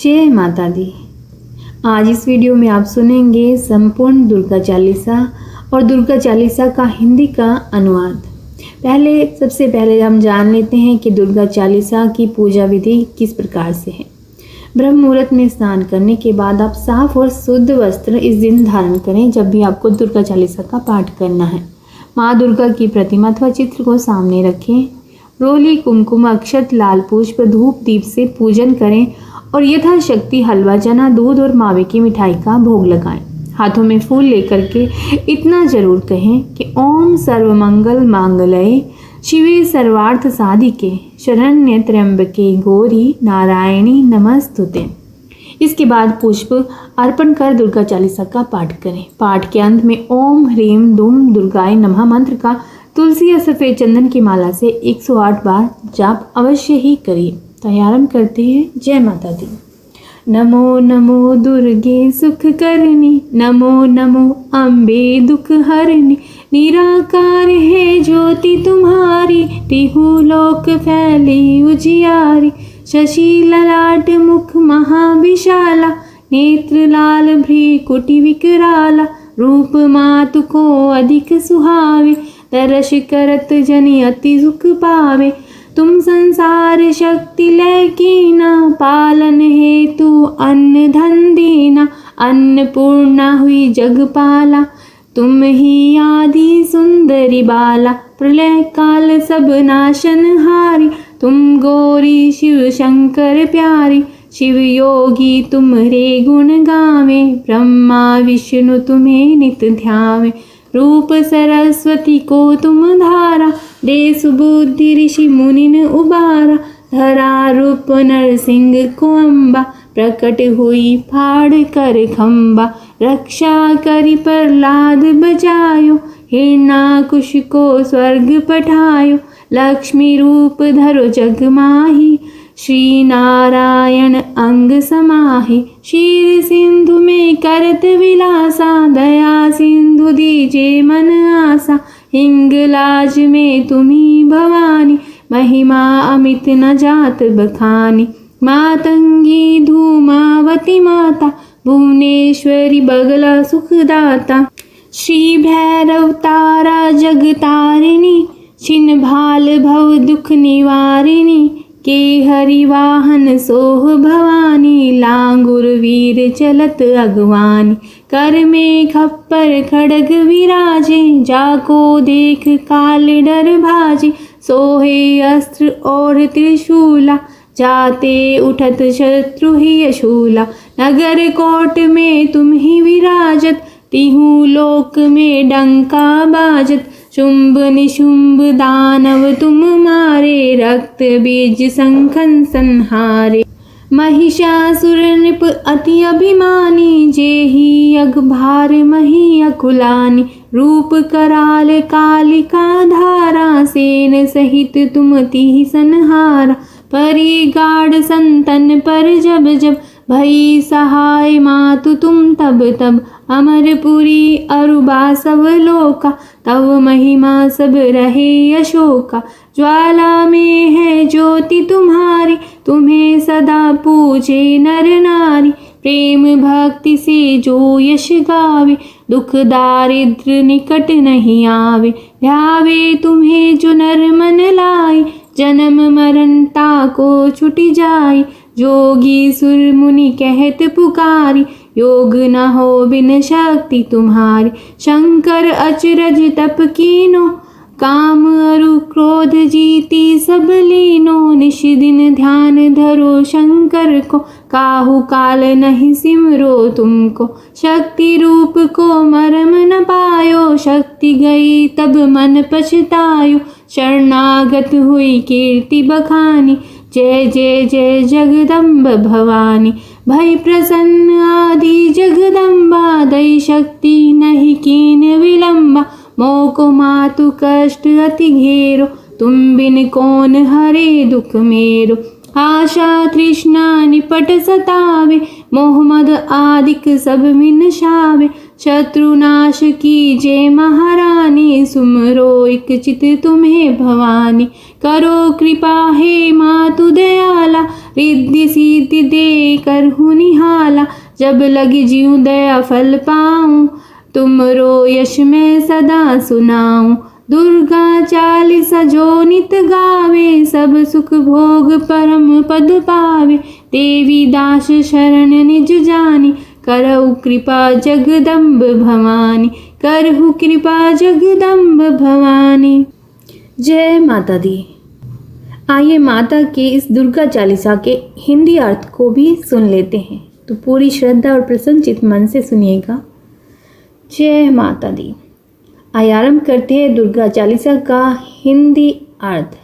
जय माता दी। आज इस वीडियो में आप सुनेंगे संपूर्ण दुर्गा चालीसा और दुर्गा चालीसा का हिंदी का अनुवाद। सबसे पहले हम जान लेते हैं कि दुर्गा चालीसा की पूजा विधि किस प्रकार से है। ब्रह्म मुहूर्त में स्नान करने के बाद आप साफ और शुद्ध वस्त्र इस दिन धारण करें जब भी आपको दुर्गा चालीसा का पाठ करना है। माँ दुर्गा की प्रतिमा अथवा चित्र को सामने रखें। रोली, कुमकुम, अक्षत, लाल पुष्प, धूप दीप से पूजन करें और यथाशक्ति हलवा, चना, दूध और मावे की मिठाई का भोग लगाएं। हाथों में फूल लेकर के इतना जरूर कहें कि ओम सर्वमंगल मांगल्ये शिवे सर्वार्थ साधिके शरण्य त्र्यंबके गौरी नारायणी नमस्तुते। इसके बाद पुष्प अर्पण कर दुर्गा चालीसा का पाठ करें। पाठ के अंत में ओम ह्रीम दुम दुर्गाय नमः मंत्र का तुलसी या सफ़ेद चंदन की माला से 108 बार जाप अवश्य ही करिए। तो आरंभ करते हैं। जय माता दी। नमो नमो दुर्गे सुख करनी, नमो नमो अम्बे दुख हरनी। निराकार है ज्योति तुम्हारी, तिहु लोक फैली उजियारी। शशि ललाट मुख महाविशाला, नेत्र लाल भ्रीकुटि विकराला। रूप मातु को अधिक सुहावे, दर्श करत जनि अति सुख पावे। तुम संसार शक्ति लय कीना, पालन हेतु अन्न धन दीना। अन्नपूर्णा हुई जगपाला, तुम ही आदि सुंदरी बाला। प्रलय काल सब नाशन हारी, तुम गौरी शिव शंकर प्यारी। शिव योगी तुम्हारे गुण गावे, ब्रह्मा विष्णु तुम्हें नित ध्यावे। रूप सरस्वती को तुम धारा, दे सुबुद्धि ऋषि मुनिन उबारा। धरा रूप नरसिंह को अम्बा, प्रकट हुई फाड़ कर खम्बा। रक्षा करी प्रहलाद बचायो, हिरण्याकुश को स्वर्ग पठायो। लक्ष्मी रूप धरो जग माही, श्री नारायण अंग समाहि। क्षीर सिंधु में करत विलासा, दया सिंधु दीजे मन आसा। हिंगलाज में तुम्ही भवानी, महिमा अमित न जात बखानी। मातंगी धूमावती माता, भुवनेश्वरी बगला सुखदाता। श्री भैरव तारा जगतारिणी, छिन्न भाल भव दुख निवारिणी। के हरि वाहन सोह भवानी, लांगुर वीर चलत अगवानी। कर में खप्पर खड़ग विराजे, जाको देख काल डर भाजे। सोहे अस्त्र और त्रिशूला, जाते उठत शत्रु ही अशूला। नगर कोट में तुम ही विराजत, तिहु लोक में डंका बाजत। शुंभ निशुंभ दानव तुम मारे, रक्त बीज संखन संहारे। महिषासुर नृप अति अभिमानी, जेहि अघभार मही अकुलानी। रूप कराल कालिका धारा, सेन सहित तुम तिहि संहारा। परी गाढ़ संतन पर जब जब, भई सहाय मातु तुम तब तब। अमरपुरी अरुबा सब लोका, तव महिमा सब रहे अशोका। ज्वाला में है ज्योति तुम्हारी, तुम्हें सदा पूजे नर नारी। प्रेम भक्ति से जो यश गावे, दुख दारिद्र निकट नहीं आवे। ध्यावे तुम्हें जो नर मन लाई, जन्म मरण ताको छुटी जाई। जोगी सुर मुनि कहत पुकारी, योग न हो बिन शक्ति तुम्हारी। शंकर अचरज तप कीनो, काम अरु क्रोध जीती सब लीनो। निश दिन ध्यान धरो शंकर को, काहू काल नहीं सिमरो तुमको। शक्ति रूप को मरम न पायो, शक्ति गई तब मन पछतायो। शरणागत हुई कीर्ति बखानी, जय जय जय जगदम्ब भवानी। भय प्रसन्न आदि जगदम्बा, दई शक्ति नहीं कीन विलंबा। मोको मातु कष्ट अति घेरो, तुम बिन कौन हरे दुख मेरो। आशा तृष्णा निपट सतावे, मोह मद आदिक सब विनशावे। शत्रुनाश कीजे महारानी, सुमरो एक चित तुम्हें भवानी। करो कृपा हे मातु दयाला, रिद्धि सिद्धि दे करहु निहाला। जब लगी जीव दया फल पाऊं, तुमरो यश मैं सदा सुनाऊं। दुर्गा चालीसा जो नित गावे, सब सुख भोग परम पद पावे। देवी दास शरण निज जानी, करहु कृपा जगदम्ब भवानी। करहु कृपा जगदम्ब भवानी। जय माता दी। आइए माता के इस दुर्गा चालीसा के हिंदी अर्थ को भी सुन लेते हैं, तो पूरी श्रद्धा और प्रसन्नचित मन से सुनिएगा। जय माता दी। आइए आरंभ करते हैं दुर्गा चालीसा का हिंदी अर्थ।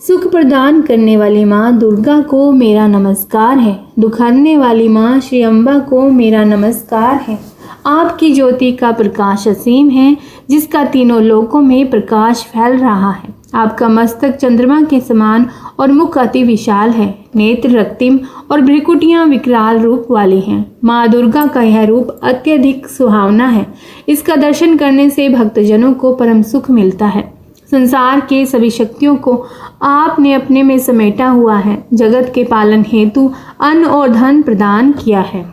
सुख प्रदान करने वाली माँ दुर्गा को मेरा नमस्कार है। दुख हरने वाली माँ श्री अम्बा को मेरा नमस्कार है। आपकी ज्योति का प्रकाश असीम है, जिसका तीनों लोकों में प्रकाश फैल रहा है। आपका मस्तक चंद्रमा के समान और मुख अति विशाल है। नेत्र रक्तिम और भ्रिकुटियां विकराल रूप वाली हैं। माँ दुर्गा का यह रूप अत्यधिक सुहावना है। इसका दर्शन करने से भक्तजनों को परम सुख मिलता है। संसार के सभी शक्तियों को आपने अपने में समेटा हुआ है। जगत के पालन हेतु अन्न और धन प्रदान किया है।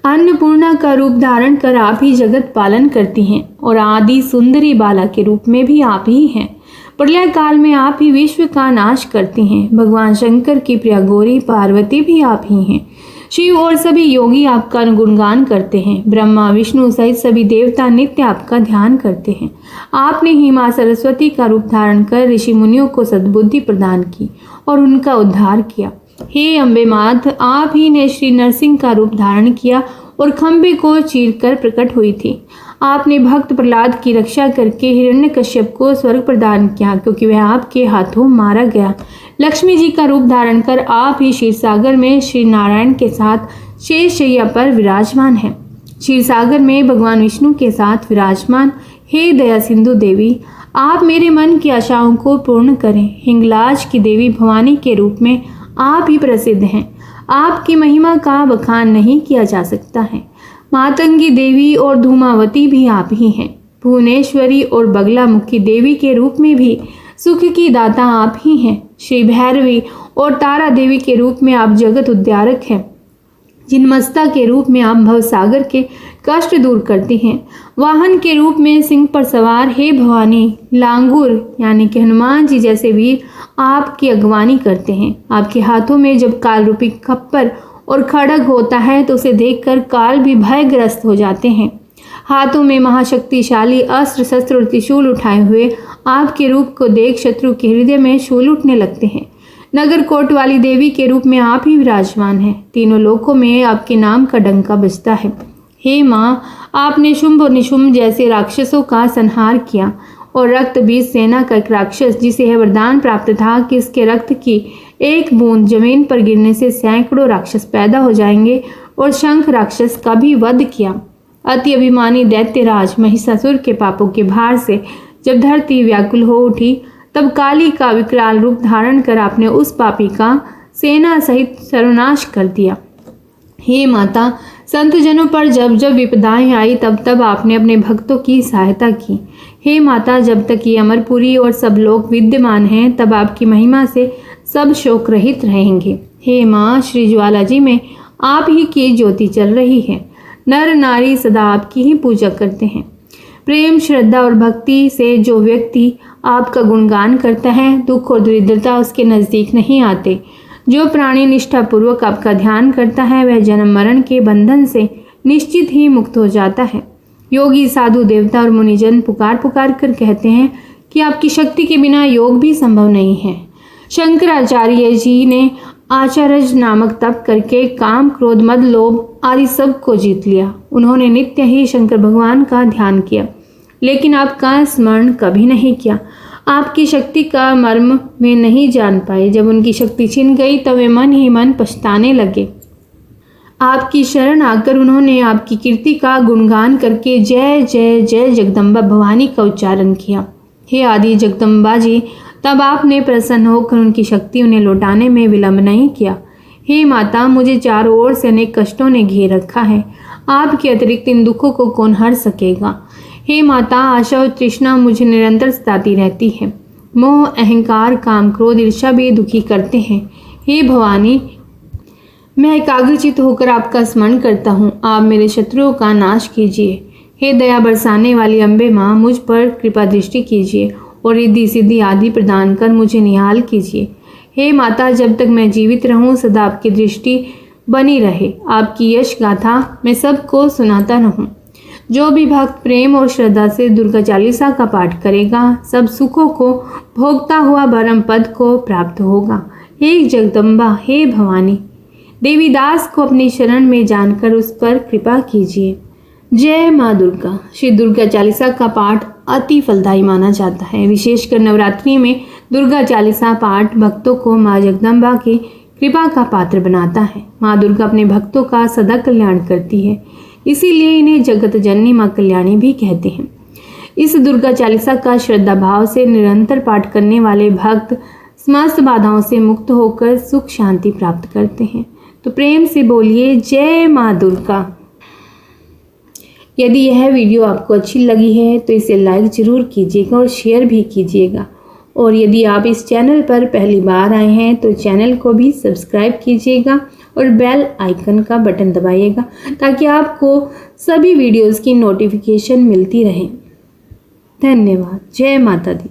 अन्नपूर्णा का रूप धारण कर आप ही जगत पालन करती हैं और आदि सुंदरी बाला के रूप में भी आप ही हैं। प्रलय काल में आप ही विश्व का नाश करती हैं। भगवान शंकर की प्रिया गौरी पार्वती भी आप ही हैं। शिव और सभी योगी आपका गुणगान करते हैं। ब्रह्मा विष्णु सहित सभी देवता नित्य आपका ध्यान करते हैं। आपने ही माँ सरस्वती का रूप धारण कर ऋषि मुनियों को सद्बुद्धि प्रदान की और उनका उद्धार किया। हे अम्बे मात, आप ही ने श्री नरसिंह का रूप धारण किया और खंबे को चीरकर प्रकट हुई थी। आपने भक्त प्रहलाद की रक्षा करके हिरण्यकश्यप को स्वर्ग प्रदान किया, क्योंकि वह आपके हाथों मारा गया। लक्ष्मी जी का रूप धारण कर आप ही क्षीरसागर में श्री नारायण के साथ शेषशय्या पर विराजमान हैं। क्षीरसागर में भगवान विष्णु के साथ विराजमान हे दया सिंधु देवी, आप मेरे मन की आशाओं को पूर्ण करें। हिंगलाज की देवी भवानी के रूप में आप ही प्रसिद्ध हैं। आपकी महिमा का बखान नहीं किया जा सकता है। मातंगी देवी और धूमावती भी आप ही हैं। भुवनेश्वरी और बगलामुखी देवी के रूप में भी सुख की दाता आप ही हैं। श्री भैरवी और तारा देवी के रूप में आप जगत उद्धारक हैं। जिनमस्ता के रूप में आप भवसागर के कष्ट दूर करती हैं। वाहन के रूप में सिंह पर सवार हे भवानी, लांगुर यानी कि हनुमान जी जैसे वीर आपकी अगवानी करते हैं। आपके हाथों में जब काल रूपी खप्पर और खड्ग होता है तो उसे देखकर काल भी भयग्रस्त हो जाते हैं। हाथों में महाशक्तिशाली अस्त्र शस्त्र और त्रिशूल उठाए हुए आपके रूप को देख शत्रु के हृदय में शूल उठने लगते हैं। नगर कोट वाली देवी के रूप में आप ही विराजमान हैं। तीनों लोकों में आपके नाम का डंका बजता है। हे माँ, आपने शुंभ और निशुंभ जैसे राक्षसों का संहार किया और रक्त बीज सेना का एक राक्षस, जिसे यह वरदान प्राप्त था कि इसके रक्त की एक बूंद जमीन पर गिरने से सैकड़ों राक्षस पैदा हो जाएंगे, और शंख राक्षस का भी वध किया। अति अभिमानी दैत्यराज महिषासुर के पापों के भार से जब धरती व्याकुल हो उठी, तब काली का विकराल रूप धारण कर आपने उस पापी का सेना सहित सर्वनाश कर दिया। हे माता, संत जनों पर जब जब विपदाएं आई तब तब आपने अपने भक्तों की सहायता की। हे माता, जब तक ये अमरपुरी और सब लोग विद्यमान हैं तब आपकी महिमा से सब शोक रहित रहेंगे। हे माँ, श्री ज्वाला जी में आप ही की ज्योति चल रही है। नर नारी सदा आपकी ही पूजा करते हैं। प्रेम श्रद्धा और भक्ति से जो व्यक्ति आपका गुणगान करता है, दुख और दरिद्रता उसके नज़दीक नहीं आते। जो प्राणी निष्ठापूर्वक आपका ध्यान करता है वह जन्म मरण के बंधन से निश्चित ही मुक्त हो जाता है। योगी साधु देवता और मुनिजन पुकार पुकार कर कहते हैं कि आपकी शक्ति के बिना योग भी संभव नहीं है। शंकराचार्य जी ने आचार्य नामक तप करके काम क्रोध मद लोभ आदि सब को जीत लिया। उन्होंने नित्य ही शंकर भगवान का ध्यान किया, लेकिन आपका स्मरण कभी नहीं किया। आपकी शक्ति का मर्म वे नहीं जान पाए। जब उनकी शक्ति छिन गई तब वे मन ही मन पछताने लगे। आपकी शरण आकर उन्होंने आपकी कीर्ति का गुणगान करके जय जय जय जगदम्बा भवानी का उच्चारण किया। हे आदि जगदम्बा जी, तब आपने प्रसन्न होकर उनकी शक्ति उन्हें लौटाने में विलंब नहीं किया। हे माता, मुझे चारों ओर से अनेक कष्टों ने घेर रखा है। आपके अतिरिक्त इन दुखों को कौन हर सकेगा। हे माता, आशा और तृष्णा मुझे निरंतर सताती रहती है। मोह, अहंकार, काम, क्रोध, ईर्ष्या भी दुखी करते हैं। हे भवानी, मैं एकाग्रचित होकर आपका स्मरण करता हूँ। आप मेरे शत्रुओं का नाश कीजिए। हे दया बरसाने वाली अम्बे माँ, मुझ पर कृपा दृष्टि कीजिए और रिद्धि सिद्धि आदि प्रदान कर मुझे निहाल कीजिए। हे माता, जब तक मैं जीवित रहूं सदा आपकी दृष्टि बनी रहे। आपकी यश गाथा मैं सबको सुनाता रहूं। जो भी भक्त प्रेम और श्रद्धा से दुर्गा चालीसा का पाठ करेगा, सब सुखों को भोगता हुआ परम पद को प्राप्त होगा। हे जगदम्बा, हे भवानी, देवीदास को अपनी शरण में जानकर उस पर कृपा कीजिए। जय माँ दुर्गा। श्री दुर्गा चालीसा का पाठ अति फलदायी माना जाता है। विशेषकर नवरात्रि में दुर्गा चालीसा पाठ भक्तों को माँ जगदम्बा की कृपा का पात्र बनाता है। माँ दुर्गा अपने भक्तों का सदा कल्याण करती है, इसीलिए इन्हें जगत जननी माँ कल्याणी भी कहते हैं। इस दुर्गा चालीसा का श्रद्धा भाव से निरंतर पाठ करने वाले भक्त समस्त बाधाओं से मुक्त होकर सुख शांति प्राप्त करते हैं। तो प्रेम से बोलिए जय माँ दुर्गा। यदि यह वीडियो आपको अच्छी लगी है तो इसे लाइक ज़रूर कीजिएगा और शेयर भी कीजिएगा। और यदि आप इस चैनल पर पहली बार आए हैं तो चैनल को भी सब्सक्राइब कीजिएगा और बेल आइकन का बटन दबाइएगा ताकि आपको सभी वीडियोस की नोटिफिकेशन मिलती रहे। धन्यवाद। जय माता दी।